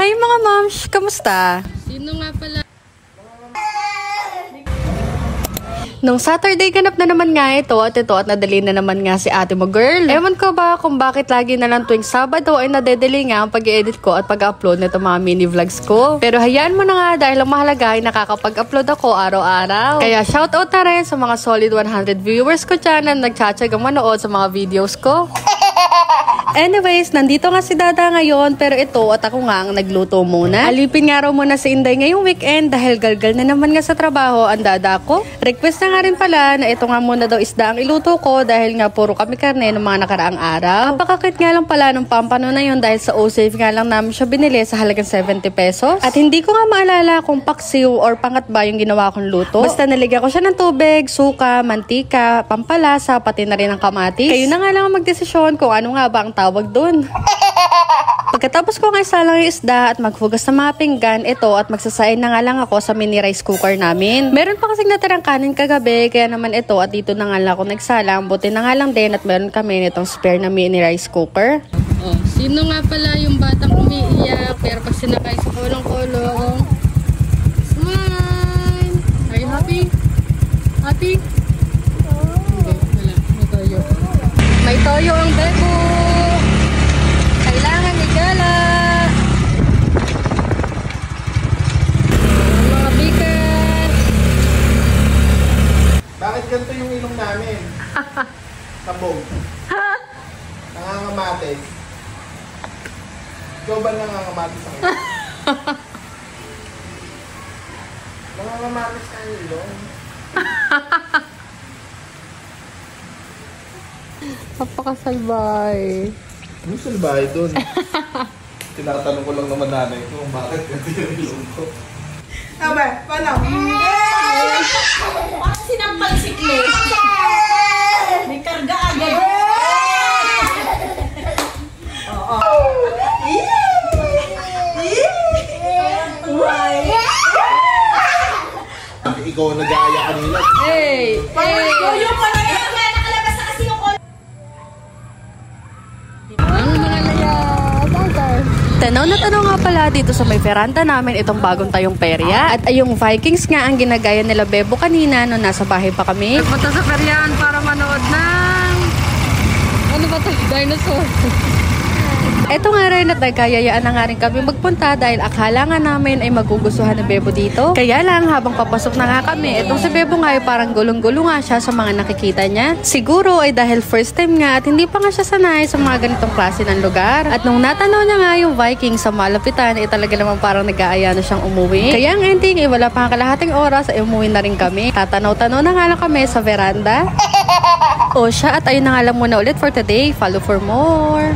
Hi mga moms! Kamusta? Sino nga pala? Nung Saturday, ganap na naman nga ito at nadali na naman nga si ate mo, girl. Ewan ko ba kung bakit lagi na lang tuwing Sabado ay nadedeli nga ang pag-edit ko at pag-upload nito mga mini vlogs ko. Pero hayaan mo na nga dahil ang mahalaga ay nakakapag-upload ako araw-araw. Kaya shoutout na rin sa mga solid 100 viewers ko dyan na nagtsatsagang manood sa mga videos ko. Anyways, nandito nga si Dada ngayon pero ito at ako nga ang nagluto muna. Alipin nga raw muna si Inday ngayong weekend dahil galgal na naman nga sa trabaho ang Dada ko. Request na nga rin pala na ito nga muna daw isda ang iluto ko dahil nga puro kami karne ng mga nakaraang araw. Napakakit nga lang pala ng pampano na yun dahil sa O-Save nga lang namin siya binili sa halagang 70 pesos. At hindi ko nga maalala kung paksiw or pangat ba yung ginawa kong luto. Basta naligyan ko siya ng tubig, suka, mantika, pampalasa, pati na rin ang kamatis. Kayo na nga lang ang magdesisyon kung ano nga ba ang tawag dun. Pagkatapos ko nga isalang yung isda at maghugas ng mga pinggan, ito at magsasain na nga lang ako sa mini rice cooker namin. Meron pa kasing natirang kanin kagabi, kaya naman ito at dito na nga lang ako nagsalang. Buti na nga lang din at meron kami nitong spare na mini rice cooker. Oh, sino nga pala yung batang umiiyak pero pag sinakay sa kulong-kulong? Smile! Are you happy? Happy? Okay, wala. May toyo. May toyo ang bebo! Kailangan igala. Mga bigas. Bakit ganito yung ilong namin? Kabog. Nangangamatis. Ikaw ba nangangamatis sa akin? Nangangamatis ka yung ilong? Napakasalbay. Ano salbahe doon? Tinatanong ko lang naman nanay ko kung bakit ganito yung ilong ko. Aba, paano? Bakit sinampal si Clay? May karga agad. Oo. Ikaw ang nag-aaya kanila. Hey! Hey! Yung pala yan! Nakalabas na kasi yung Ang mga layas! Tanaw na tanaw nga pala dito sa may veranda namin itong bagong tayong perya. At ay yung Vikings nga ang ginagaya nila Bebo kanina nung nasa bahay pa kami. Punta sa peryan para manood ng... Ano ba ito? Dinosaur. Eto nga rin at nagkayayaan na nga rin kami magpunta dahil akala nga namin ay magugustuhan ng Bebo dito. Kaya lang habang papasok na nga kami, etong si Bebo nga ay parang gulong-gulo nga siya sa mga nakikita niya. Siguro ay dahil first time nga at hindi pa nga siya sanay sa mga ganitong klase ng lugar. At nung natanaw niya nga yung Viking sa malapitan, ay talaga naman parang nag-aaya na siyang umuwi. Kaya ang ending ay wala pa kalahating oras ay umuwi na rin kami. Tatanaw-tanaw na nga lang kami sa veranda. O siya at ayun na nga lang muna ulit for today. Follow for more.